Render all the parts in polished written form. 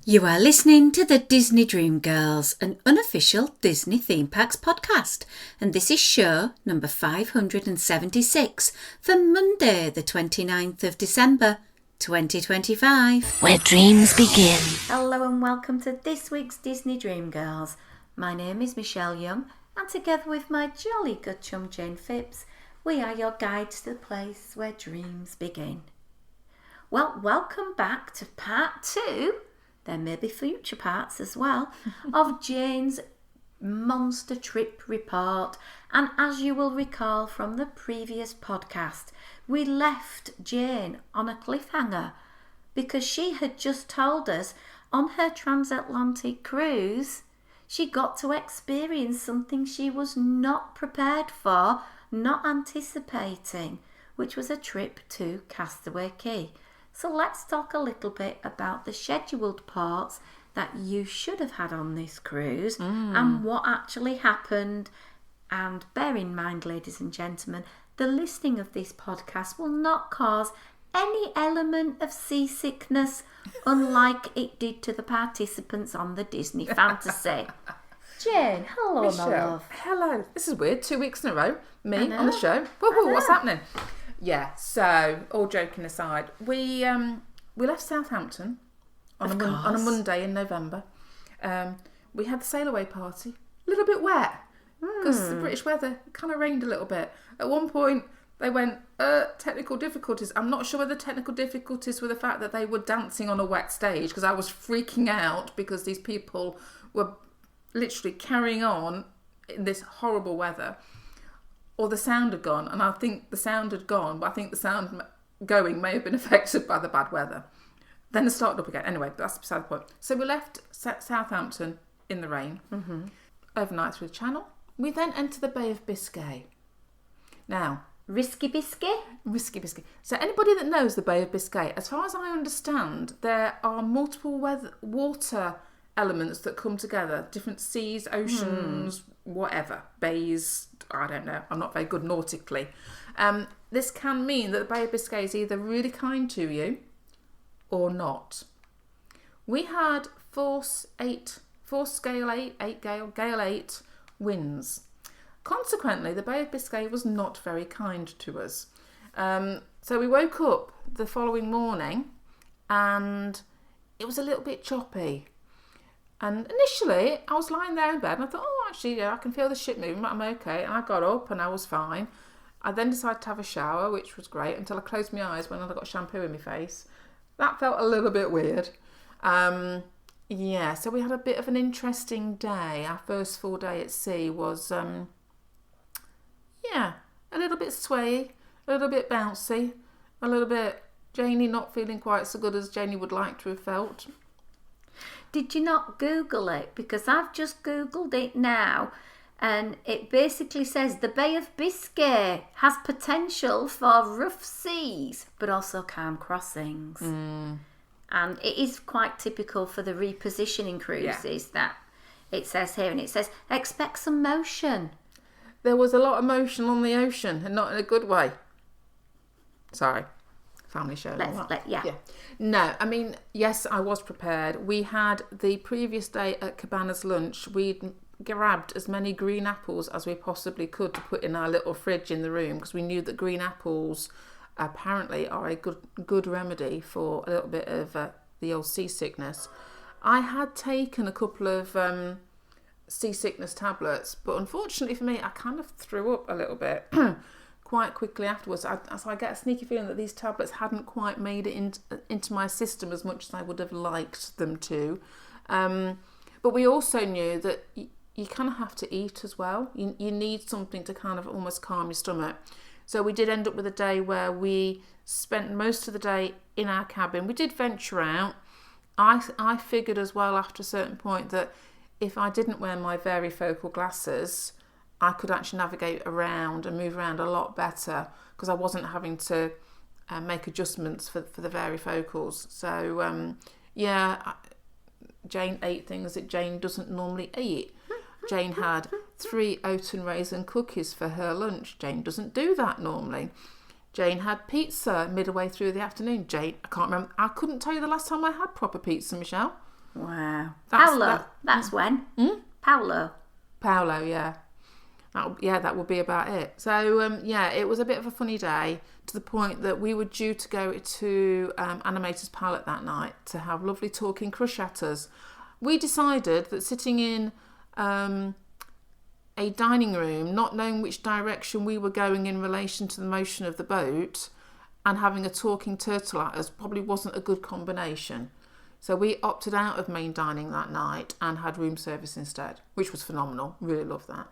You are listening to the Disney Dream Girls, an unofficial Disney Theme Parks podcast, and this is show number 576 for Monday the 29th of December 2025. Where dreams begin. Hello and welcome to this week's Disney Dream Girls. My name is Michelle Young, and together with my jolly good chum Jayne Phipps, we are your guides to the place where dreams begin. Well, welcome back to part 2. There may be future parts as well, of Jayne's monster trip report. And as you will recall from the previous podcast, we left Jayne on a cliffhanger because she had just told us on her transatlantic cruise she got to experience something she was not prepared for, not anticipating, which was a trip to Castaway Cay. So let's talk a little bit about the scheduled parts that you should have had on this cruise and what actually happened. And bear in mind, ladies and gentlemen, the listening of this podcast will not cause any element of seasickness, unlike it did to the participants on the Disney Fantasy. Jayne, hello, Michelle, my love. Hello. This is weird. 2 weeks in a row. Me on the show. Woo-hoo, what's happening? Yeah, so, all joking aside, we left Southampton on a Monday in November. We had the sail away party. A little bit wet, because the British weather kind of rained a little bit. At one point, they went, technical difficulties. I'm not sure whether the technical difficulties were the fact that they were dancing on a wet stage, because I was freaking out because these people were literally carrying on in this horrible weather. Or the sound had gone, and I think the sound had gone, but I think the sound going may have been affected by the bad weather. Then it started up again. Anyway, that's beside the point. So we left Southampton in the rain, overnight through the Channel. We then entered the Bay of Biscay. Now, Risky Biscuit? Risky Biscay. So anybody that knows the Bay of Biscay, as far as I understand, there are multiple water elements that come together, different seas, oceans, whatever, bays, I don't know, I'm not very good nautically. This can mean that the Bay of Biscay is either really kind to you or not. We had gale 8 winds. Consequently, the Bay of Biscay was not very kind to us. So we woke up the following morning and it was a little bit choppy. And initially, I was lying there in bed and I thought, oh, actually, yeah, I can feel the ship moving, but I'm okay. And I got up and I was fine. I then decided to have a shower, which was great, until I closed my eyes when I got shampoo in my face. That felt a little bit weird. So we had a bit of an interesting day. Our first full day at sea was, a little bit swayy, a little bit bouncy, a little bit Jayne not feeling quite so good as Jayne would like to have felt. Did you not Google it? Because I've just Googled it now and it basically says the Bay of Biscay has potential for rough seas but also calm crossings. And it is quite typical for the repositioning cruises that it says here, and it says expect some motion. There was a lot of motion on the ocean and not in a good way. Sorry. Family show. No, I mean, yes, I was prepared. We had the previous day at Cabana's lunch, we'd grabbed as many green apples as we possibly could to put in our little fridge in the room, because we knew that green apples apparently are a good remedy for a little bit of the old seasickness. I had taken a couple of seasickness tablets, but unfortunately for me, I kind of threw up a little bit. Quite quickly afterwards, so I get a sneaky feeling that these tablets hadn't quite made it into my system as much as I would have liked them to. But we also knew that you kind of have to eat as well. You need something to kind of almost calm your stomach. So we did end up with a day where we spent most of the day in our cabin. We did venture out. I figured as well after a certain point that if I didn't wear my varifocal glasses, I could actually navigate around and move around a lot better because I wasn't having to make adjustments for the varifocals. So, Jayne ate things that Jayne doesn't normally eat. Jayne had 3 oat and raisin cookies for her lunch. Jayne doesn't do that normally. Jayne had pizza midway through the afternoon. I can't remember. I couldn't tell you the last time I had proper pizza, Michelle. Wow. That's when? Paolo, yeah. That would be about it. So, it was a bit of a funny day, to the point that we were due to go to Animator's Palette that night to have lovely talking cruciatas. We decided that sitting in a dining room, not knowing which direction we were going in relation to the motion of the boat, and having a talking turtle at us probably wasn't a good combination. So we opted out of main dining that night and had room service instead, which was phenomenal. Really loved that.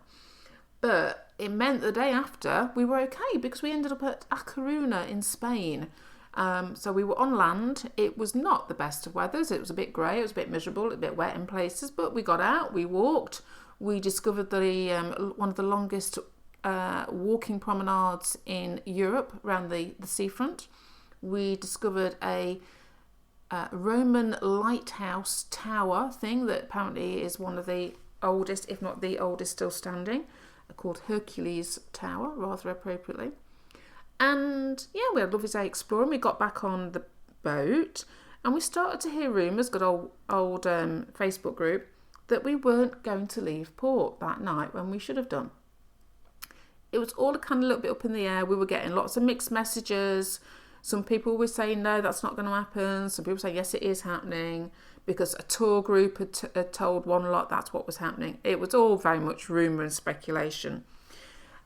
But it meant the day after we were okay, because we ended up at A Coruña in Spain. So we were on land. It was not the best of weathers. It was a bit grey, it was a bit miserable, a bit wet in places, but we got out, we walked. We discovered one of the longest walking promenades in Europe around the seafront. We discovered a Roman lighthouse tower thing that apparently is one of the oldest, if not the oldest, still standing, called Hercules Tower, rather appropriately. And we had a lovely day exploring. We got back on the boat and we started to hear rumours, good old Facebook group, that we weren't going to leave port that night when we should have done. It was all kind of a little bit up in the air. We were getting lots of mixed messages. Some people were saying, no, that's not going to happen. Some people say, yes, it is happening, because a tour group had told one lot that's what was happening. It was all very much rumour and speculation.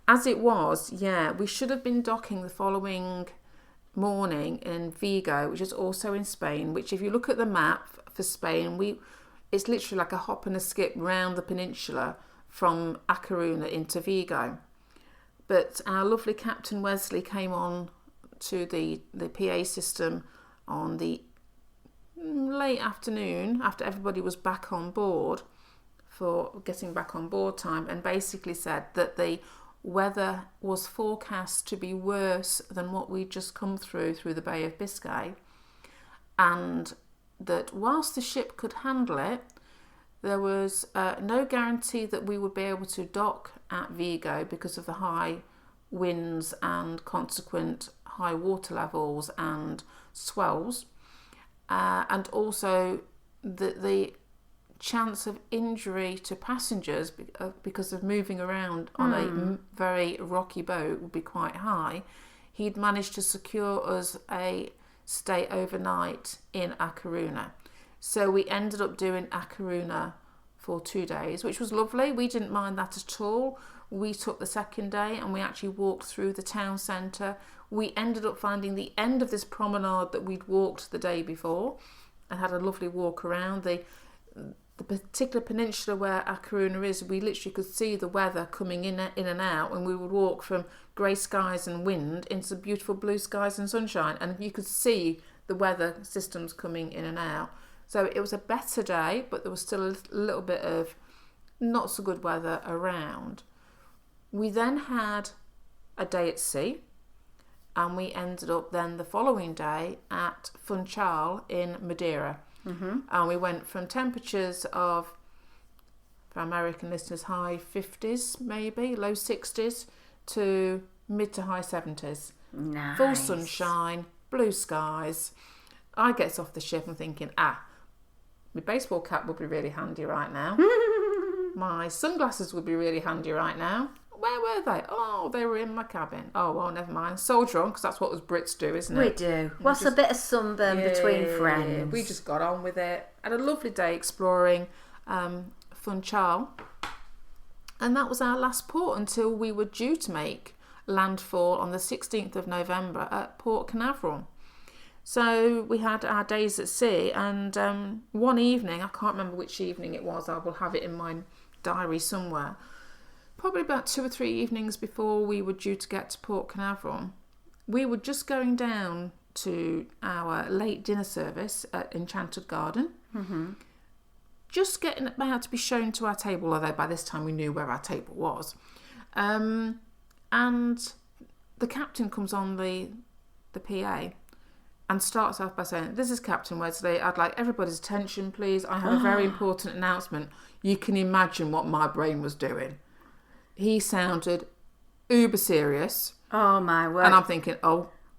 As it was, we should have been docking the following morning in Vigo, which is also in Spain, which if you look at the map for Spain, it's literally like a hop and a skip round the peninsula from A Coruña into Vigo. But our lovely Captain Wesley came on to the PA system on the late afternoon after everybody was back on board for getting back on board time, and basically said that the weather was forecast to be worse than what we'd just come through the Bay of Biscay, and that whilst the ship could handle it, there was no guarantee that we would be able to dock at Vigo because of the high winds and consequent high water levels and swells, and also the chance of injury to passengers because of moving around on a very rocky boat would be quite high. He'd managed to secure us a stay overnight in A Coruña. So we ended up doing A Coruña for 2 days, which was lovely. We didn't mind that at all. We took the second day and we actually walked through the town centre. We ended up finding the end of this promenade that we'd walked the day before and had a lovely walk around. The particular peninsula where A Coruña is, we literally could see the weather coming in and out, and we would walk from grey skies and wind into beautiful blue skies and sunshine, and you could see the weather systems coming in and out. So it was a better day, but there was still a little bit of not so good weather around. We then had a day at sea, and we ended up then the following day at Funchal in Madeira. Mm-hmm. And we went from temperatures of, for American listeners, high 50s maybe, low 60s, to mid to high 70s. Nice. Full sunshine, blue skies. I get off the ship and thinking, my baseball cap would be really handy right now. My sunglasses would be really handy right now. Where were they? Oh, they were in my cabin. Oh, well, never mind. So drunk, because that's what us Brits do, isn't it? We do. What's a bit of sunburn between friends? We just got on with it. Had a lovely day exploring Funchal. And that was our last port until we were due to make landfall on the 16th of November at Port Canaveral. So we had our days at sea, and one evening, I can't remember which evening it was, I will have it in my diary somewhere, probably about 2 or 3 evenings before we were due to get to Port Canaveral, we were just going down to our late dinner service at Enchanted Garden, just getting about to be shown to our table, although by this time we knew where our table was. And the captain comes on the PA and starts off by saying, "This is Captain Wesley. I'd like everybody's attention, please. I have a very important announcement." You can imagine what my brain was doing. He sounded uber serious. Oh my word. And I'm thinking,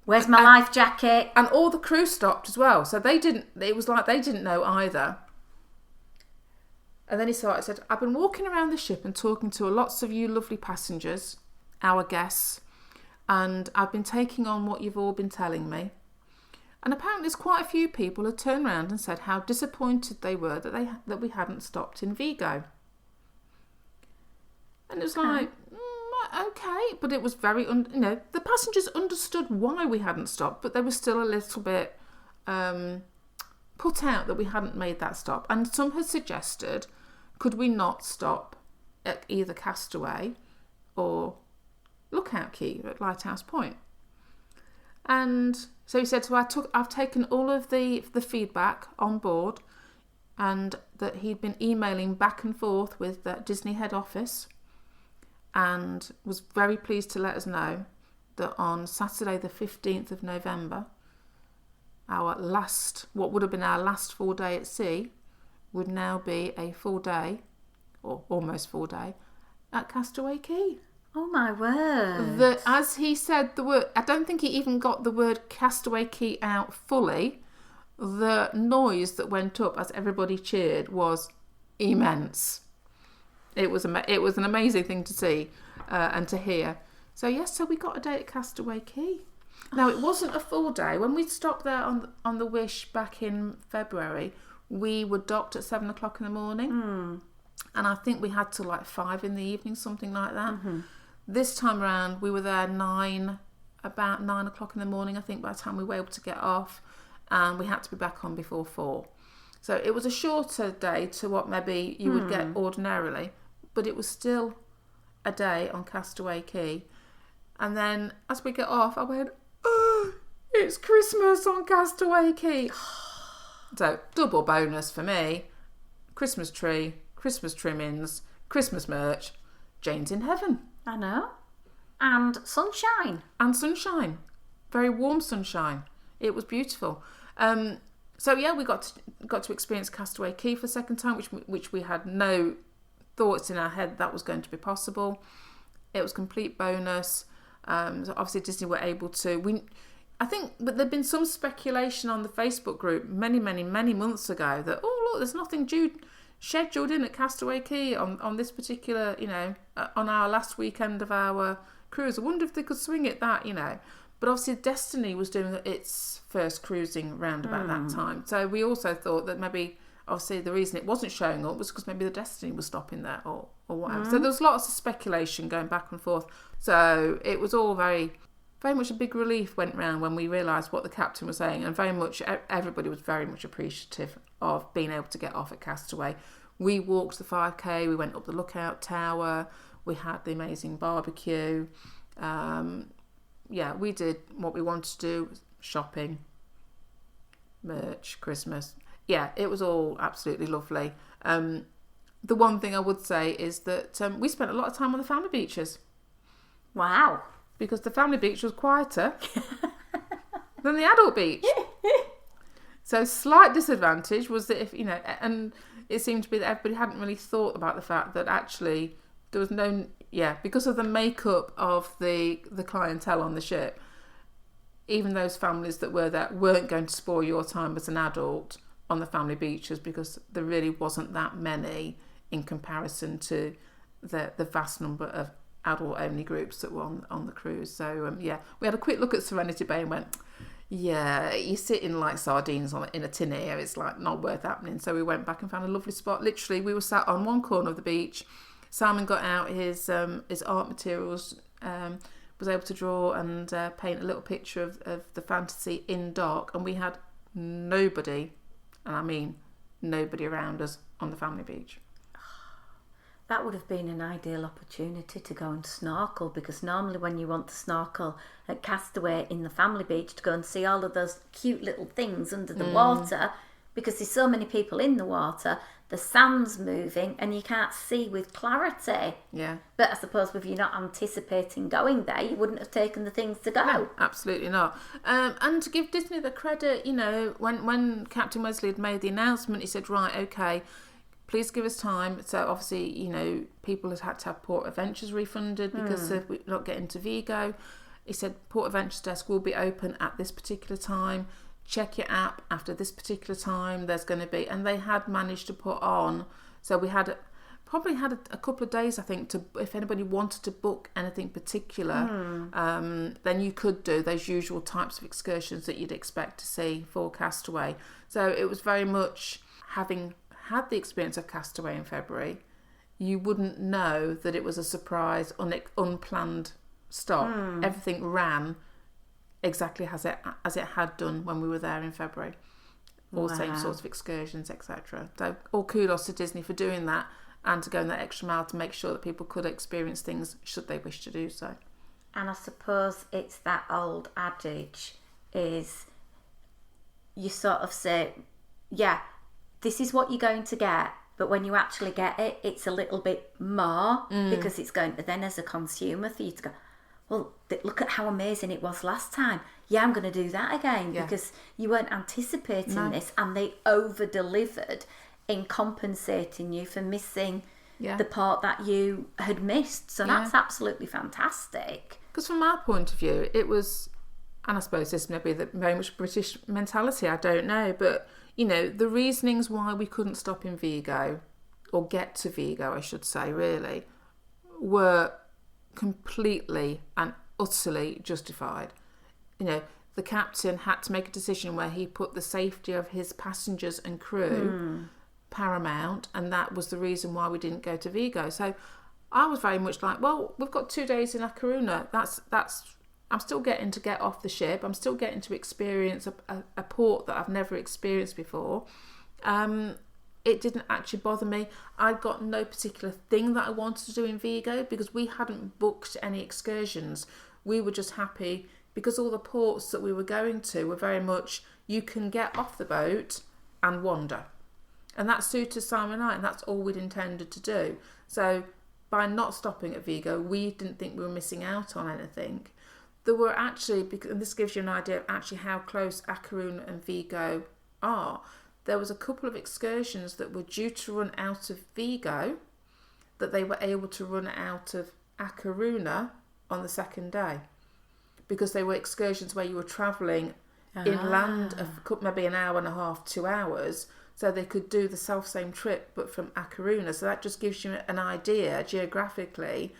where's my life jacket? And all the crew stopped as well. So it was like they didn't know either. And then he said, I've been walking around the ship and talking to lots of you lovely passengers, our guests, and I've been taking on what you've all been telling me. And apparently there's quite a few people who turned around and said how disappointed they were that we hadn't stopped in Vigo. And it was like, okay, but it was very, the passengers understood why we hadn't stopped, but they were still a little bit put out that we hadn't made that stop. And some had suggested, could we not stop at either Castaway or Lookout Key at Lighthouse Point? And so he said, I've taken all of the feedback on board, and that he'd been emailing back and forth with the Disney head office, and was very pleased to let us know that on Saturday the 15th of November, what would have been our last full day at sea, would now be a full day, or almost full day, at Castaway Key. Oh my word. As he said the word, I don't think he even got the word Castaway Key out fully. The noise that went up as everybody cheered was immense. It was an amazing thing to see and to hear. So so we got a day at Castaway Key. Now, it wasn't a full day. When we stopped there on the Wish back in February, we were docked at 7 o'clock in the morning. And I think we had till like 5 in the evening, something like that. Mm-hmm. This time around, we were there about 9 o'clock in the morning, I think, by the time we were able to get off. And we had to be back on before 4. So it was a shorter day to what maybe you would get ordinarily. But it was still a day on Castaway Key. And then as we get off, I went, oh, it's Christmas on Castaway Key. So double bonus for me. Christmas tree, Christmas trimmings, Christmas merch. Jayne's in heaven. I know. And sunshine. Very warm sunshine. It was beautiful. So we got to experience Castaway Key for the second time, which we had no thoughts in our head that was going to be possible. It was complete bonus. So obviously Disney were able to. I think, but there'd been some speculation on the Facebook group many months ago that there's nothing scheduled in at Castaway Key on this particular, on our last weekend of our cruise. I wonder if they could swing it that, But obviously Destiny was doing its first cruising round about that time. So we also thought that maybe, obviously, the reason it wasn't showing up was because maybe the Destiny was stopping there or whatever. So there was lots of speculation going back and forth. So it was all very much a big relief went round when we realised what the captain was saying, and very much everybody was very much appreciative of being able to get off at Castaway. We walked the 5K, we went up the lookout tower, we had the amazing barbecue. We did what we wanted to do, shopping, merch, Christmas. Yeah, it was all absolutely lovely. The one thing I would say is that we spent a lot of time on the family beaches. Wow. Because the family beach was quieter than the adult beach. So slight disadvantage was that and it seemed to be that everybody hadn't really thought about the fact that actually there was because of the makeup of the clientele on the ship, even those families that were there weren't going to spoil your time as an adult on the family beaches, because there really wasn't that many in comparison to the vast number of adult-only groups that were on the cruise. So, we had a quick look at Serenity Bay and went, you're sitting like sardines in a tin here. It's like not worth happening. So we went back and found a lovely spot. Literally, we were sat on one corner of the beach. Simon got out his art materials, was able to draw and paint a little picture of the fantasy in dock, and we had nobody, and I mean nobody around us on the family beach. That would have been an ideal opportunity to go and snorkel, because normally when you want to snorkel at Castaway in the family beach to go and see all of those cute little things under the water, because there's so many people in the water, the sand's moving and you can't see with clarity. Yeah. But I suppose if you're not anticipating going there, you wouldn't have taken the things to go. No, absolutely not. And to give Disney the credit, when Captain Wesley had made the announcement, he said, right, okay, please give us time. So obviously, people had to have Port Adventures refunded because we're not getting to Vigo. He said Port Adventures desk will be open at this particular time. Check your app after this particular time. There's going to be, and they had managed to put on So we probably had a couple of days, I think, to if anybody wanted to book anything particular, then you could do those usual types of excursions that you'd expect to see for Castaway. So it was very much, having had the experience of Castaway in February, you wouldn't know that it was a surprise, unplanned stop. Everything ran exactly as it had done when we were there in February. All the same sorts of excursions, etc. So all kudos to Disney for doing that, and to go in that extra mile to make sure that people could experience things should they wish to do so. And I suppose it's that old adage is, you sort of say, yeah, this is what you're going to get, but when you actually get it, it's a little bit more, because it's going to then, as a consumer, for you to go, well, look at how amazing it was last time. Yeah, I'm going to do that again, because you weren't anticipating this, and they over-delivered in compensating you for missing the part that you had missed. So that's absolutely fantastic. Because from our point of view, it was, and I suppose this may be the very much British mentality, I don't know, but, you know, the reasonings why we couldn't stop in Vigo, or get to Vigo, I should say, really, were completely and utterly justified. You know, the captain had to make a decision where he put the safety of his passengers and crew paramount, and that was the reason why we didn't go to Vigo. So I was very much like, well, we've got 2 days in A Coruña. That's I'm still getting to get off the ship. I'm still getting to experience a port that I've never experienced before. It didn't actually bother me. I'd got no particular thing that I wanted to do in Vigo, because we hadn't booked any excursions. We were just happy because all the ports that we were going to were very much, you can get off the boat and wander. And that suited Simon and I, and that's all we'd intended to do. So by not stopping at Vigo, we didn't think we were missing out on anything. There were actually, and this gives you an idea of actually how close A Coruña and Vigo are, there was a couple of excursions that were due to run out of Vigo that they were able to run out of A Coruña on the second day, because they were excursions where you were travelling inland maybe an hour and a half, 2 hours, so they could do the self-same trip but from A Coruña. So that just gives you an idea geographically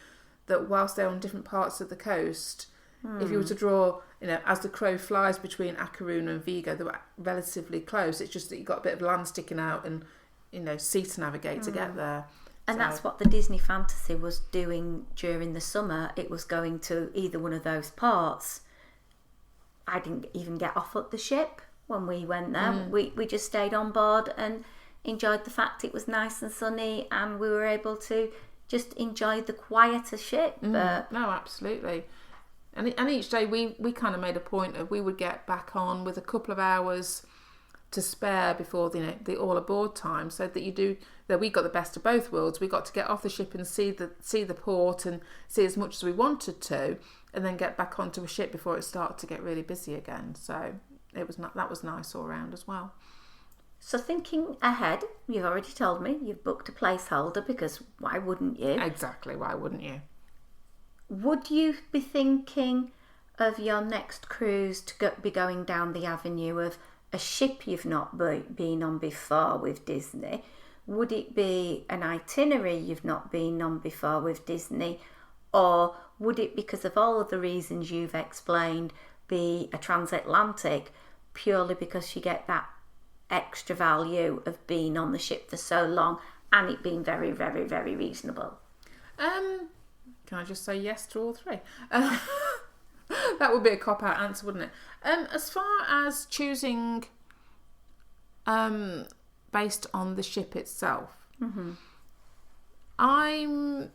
that whilst they're on different parts of the coast, if you were to draw, you know, as the crow flies between A Coruña and Vigo, they were relatively close. It's just that you've got a bit of land sticking out and, you know, sea to navigate to get there. And that's what the Disney Fantasy was doing during the summer. It was going to either one of those parts. I didn't even get off at the ship when we went there. We just stayed on board and enjoyed the fact it was nice and sunny, and we were able to just enjoy the quieter ship. No, absolutely. And each day we kind of made a point of, we would get back on with a couple of hours to spare before the all aboard time, so that we got the best of both worlds. We got to get off the ship and see the port and see as much as we wanted to, and then get back onto a ship before it started to get really busy again. So that was nice all round as well. So thinking ahead, you've already told me you've booked a placeholder, because why wouldn't you? Exactly, why wouldn't you? Would you be thinking of your next cruise to be going down the avenue of a ship you've not been on before with Disney? Would it be an itinerary you've not been on before with Disney? Or would it, because of all of the reasons you've explained, be a transatlantic, purely because you get that extra value of being on the ship for so long and it being very, very, very reasonable? Can I just say yes to all three? That would be a cop-out answer, wouldn't it? As far as choosing based on the ship itself, I'm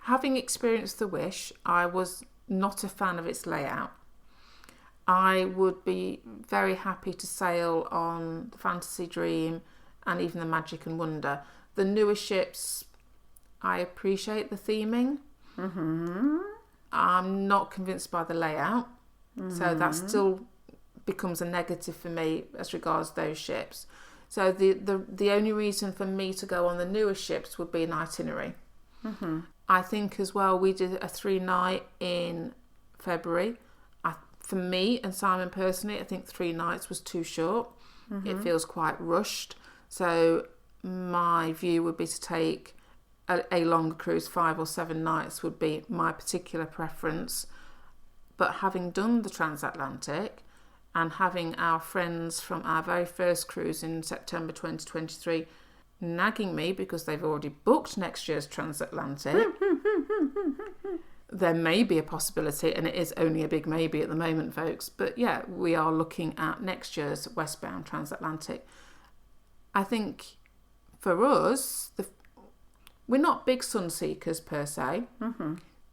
having experienced the Wish, I was not a fan of its layout. I would be very happy to sail on the Fantasy Dream and even the Magic and Wonder. The newer ships, I appreciate the theming. I'm not convinced by the layout, so that still becomes a negative for me as regards those ships. So the only reason for me to go on the newer ships would be an itinerary. I think as well, we did a 3-night in February. For me and Simon personally, I think 3 nights was too short. It feels quite rushed. So my view would be to take a longer cruise. 5 or 7 nights would be my particular preference. But having done the transatlantic and having our friends from our very first cruise in September 2023 nagging me because they've already booked next year's transatlantic, there may be a possibility, and it is only a big maybe at the moment, folks, but yeah, we are looking at next year's westbound transatlantic. I think for us, we're not big sun seekers per se.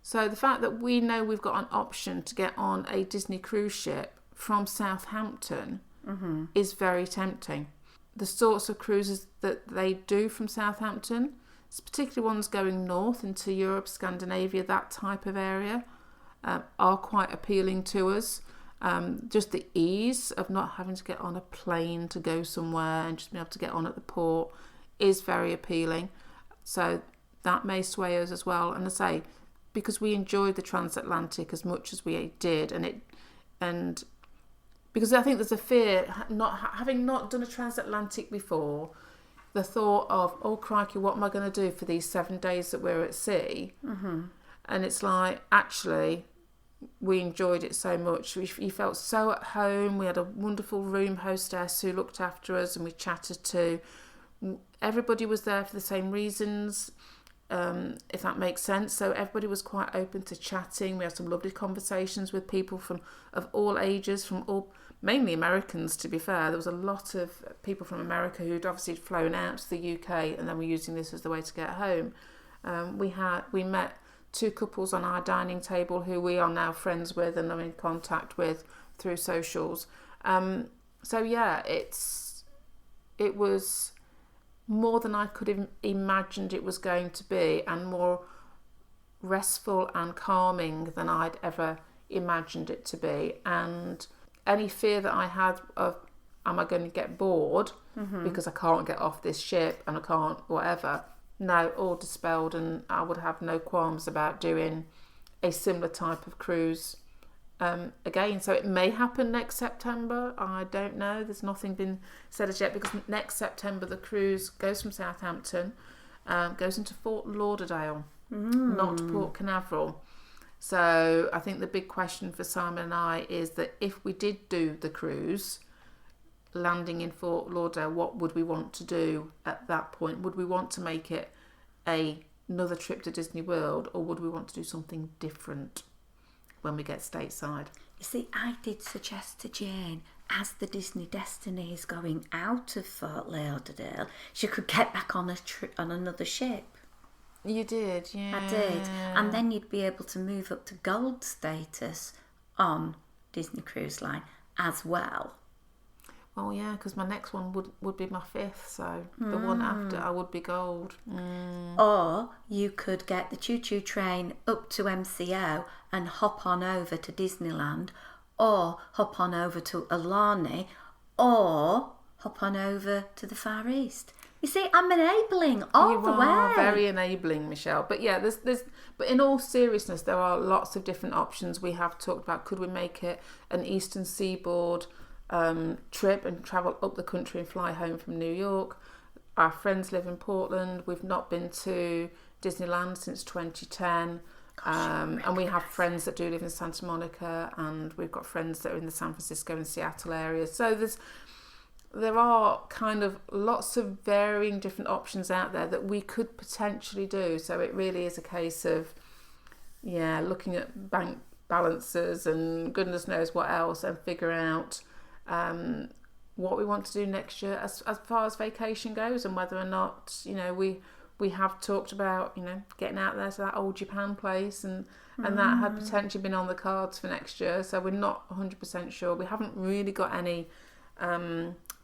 So the fact that we know we've got an option to get on a Disney cruise ship from Southampton is very tempting. The sorts of cruises that they do from Southampton, particularly ones going north into Europe, Scandinavia, that type of area, are quite appealing to us. Just the ease of not having to get on a plane to go somewhere and just being able to get on at the port is very appealing. So that may sway us as well. And I say, because we enjoyed the transatlantic as much as we did, and because I think there's a fear, having not done a transatlantic before, the thought of, oh crikey, what am I going to do for these 7 days that we're at sea? And it's like, actually, we enjoyed it so much. We felt so at home. We had a wonderful room hostess who looked after us, and we chatted to. Everybody was there for the same reasons, if that makes sense. So everybody was quite open to chatting. We had some lovely conversations with people of all ages, mainly Americans, to be fair. There was a lot of people from America who'd obviously flown out to the UK and then were using this as the way to get home. We met 2 couples on our dining table who we are now friends with and are in contact with through socials. So yeah, it was more than I could have imagined it was going to be, and more restful and calming than I'd ever imagined it to be. And any fear that I had of, am I going to get bored because I can't get off this ship and I can't whatever, no, all dispelled, and I would have no qualms about doing a similar type of cruise again. So it may happen next September. I don't know. There's nothing been said as yet, because next September the cruise goes from Southampton, goes into Fort Lauderdale, not Port Canaveral. So I think the big question for Simon and I is that if we did do the cruise, landing in Fort Lauderdale, what would we want to do at that point? Would we want to make it another trip to Disney World, or would we want to do something different when we get stateside? You see, I did suggest to Jayne, as the Disney Destiny is going out of Fort Lauderdale, she could get back on another ship. You did, yeah. I did. And then you'd be able to move up to gold status on Disney Cruise Line as well. Oh yeah, because my next one would be my 5th, so the one after I would be gold. Or you could get the choo-choo train up to MCO and hop on over to Disneyland, or hop on over to Aulani, or hop on over to the Far East. You see, I'm enabling all the way. You are very enabling, Michelle. But yeah, but in all seriousness, there are lots of different options. We have talked about, could we make it an Eastern Seaboard trip and travel up the country and fly home from New York? Our friends live in Portland. We've not been to Disneyland since 2010. And we have friends that do live in Santa Monica, and we've got friends that are in the San Francisco and Seattle areas. So there are kind of lots of varying different options out there that we could potentially do. So it really is a case of, looking at bank balances and goodness knows what else, and figure out what we want to do next year as far as vacation goes, and whether or not, we have talked about, getting out there to that old Japan place, and that had potentially been on the cards for next year. So we're not 100% sure. We haven't really got any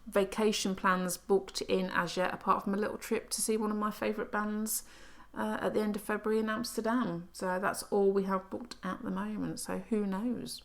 vacation plans booked in as yet, apart from a little trip to see one of my favourite bands at the end of February in Amsterdam. So that's all we have booked at the moment. So who knows?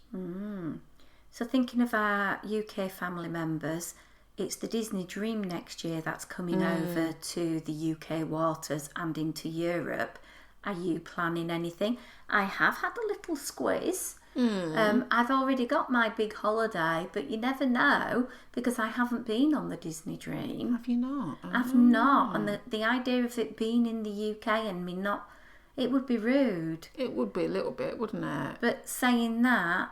So thinking of our UK family members, it's the Disney Dream next year that's coming over to the UK waters and into Europe. Are you planning anything? I have had a little squiz I've already got my big holiday, but you never know because I haven't been on the Disney Dream. Have you not? I've not. And the idea of it being in the UK and me not, it would be rude. It would be a little bit, wouldn't it? But saying that,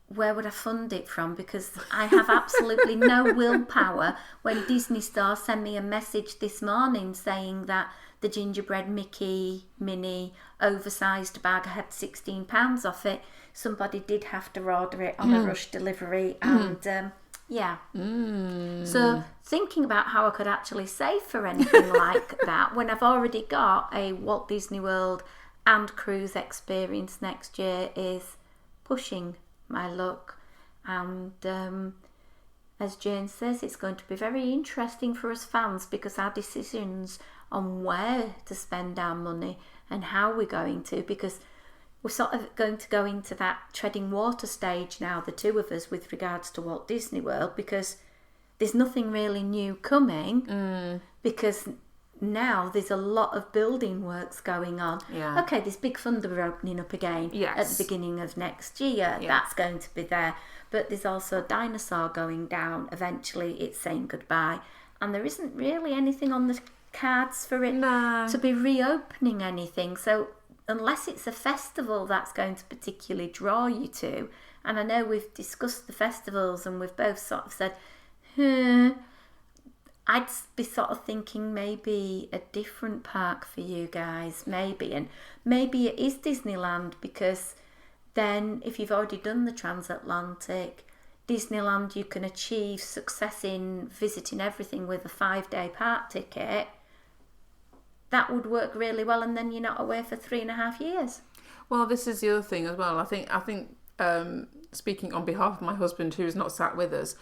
where would I fund it from? Because I have absolutely no willpower. When Disney Store sent me a message this morning saying that the gingerbread Mickey mini oversized bag had £16 off it, somebody did have to order it on a rush delivery, and So thinking about how I could actually save for anything like that when I've already got a Walt Disney World and cruise experience next year is pushing my luck. And as Jayne says, it's going to be very interesting for us fans because our decisions on where to spend our money and how we're going to, because we're sort of going to go into that treading water stage now, the two of us, with regards to Walt Disney World, because there's nothing really new coming because now there's a lot of building works going on. Yeah. Okay, this Big Thunder opening up again at the beginning of next year. Yeah. That's going to be there. But there's also Dinosaur going down. Eventually it's saying goodbye. And there isn't really anything on the cards for it to be reopening anything. So unless it's a festival that's going to particularly draw you to, and I know we've discussed the festivals and we've both sort of said, I'd be sort of thinking maybe a different park for you guys, maybe. And maybe it is Disneyland, because then if you've already done the transatlantic, Disneyland, you can achieve success in visiting everything with a 5-day park ticket. That would work really well, and then you're not away for 3.5 years. Well, this is the other thing as well. I think speaking on behalf of my husband, who is not sat with us,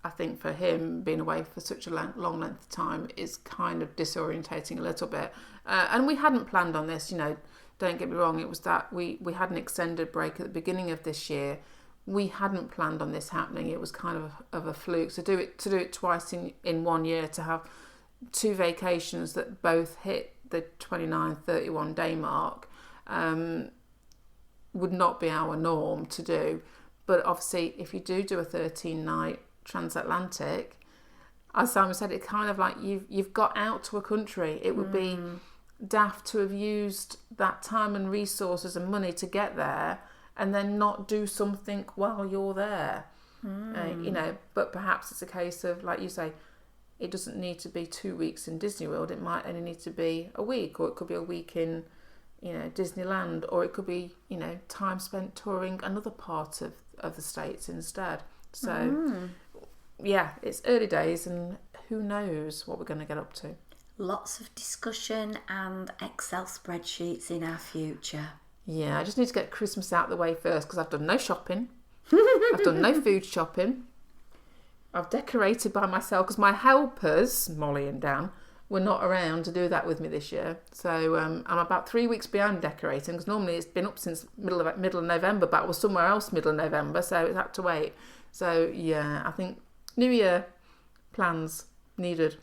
I think for him, being away for such a long length of time is kind of disorientating a little bit. And we hadn't planned on this, don't get me wrong. It was that we had an extended break at the beginning of this year. We hadn't planned on this happening. It was kind of a fluke. So to do it twice in 1 year, to have 2 vacations that both hit the 29-31 day mark would not be our norm to do. But obviously, if you do a 13-night transatlantic, as Simon said, it's kind of like you've got out to a country. It would be daft to have used that time and resources and money to get there and then not do something while you're there. But perhaps it's a case of, like you say, it doesn't need to be 2 weeks in Disney World. It might only need to be a week, or it could be a week in Disneyland, or it could be time spent touring another part of the States instead. So it's early days, and who knows what we're going to get up to. Lots of discussion and Excel spreadsheets in our future. Yeah, I just need to get Christmas out of the way first, because I've done no shopping. I've done no food shopping. I've decorated by myself because my helpers, Molly and Dan, were not around to do that with me this year. So I'm about 3 weeks behind decorating, because normally it's been up since middle of November, but I was somewhere else middle of November, so it had to wait. So yeah, I think New Year plans needed.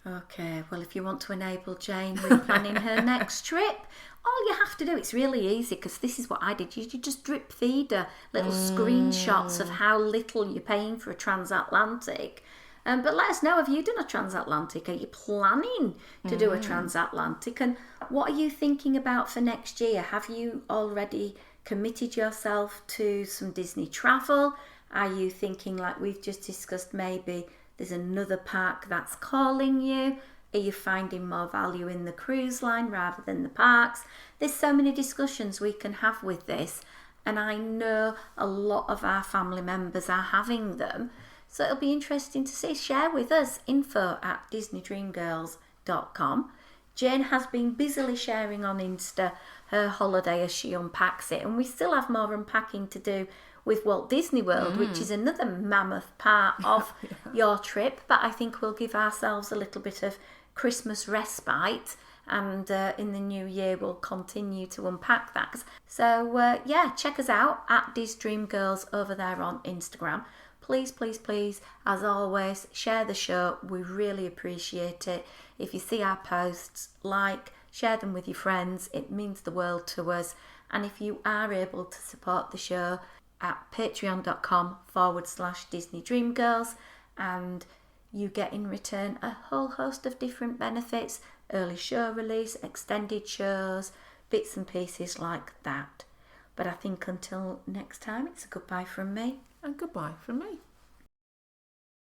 Okay, well, if you want to enable Jayne with planning her next trip, all you have to do, it's really easy, because this is what I did. You just drip feed her little screenshots of how little you're paying for a transatlantic. But let us know, have you done a transatlantic? Are you planning to do a transatlantic? And what are you thinking about for next year? Have you already committed yourself to some Disney travel? Are you thinking, like we've just discussed, maybe there's another park that's calling you? Are you finding more value in the cruise line rather than the parks? There's so many discussions we can have with this, and I know a lot of our family members are having them. So it'll be interesting to see. Share with us, info@disneydreamgirls.com. Jayne has been busily sharing on Insta her holiday as she unpacks it, and we still have more unpacking to do with Walt Disney World, which is another mammoth part of your trip, but I think we'll give ourselves a little bit of Christmas respite, and in the new year we'll continue to unpack that. So check us out at @DisDreamGirls over there on Instagram. Please, please, please, as always, share the show. We really appreciate it. If you see our posts, share them with your friends. It means the world to us. And if you are able to support the show at patreon.com/Disney Dream Girls, and you get in return a whole host of different benefits, early show release, extended shows, bits and pieces like that. But I think until next time, it's a goodbye from me. And goodbye from me.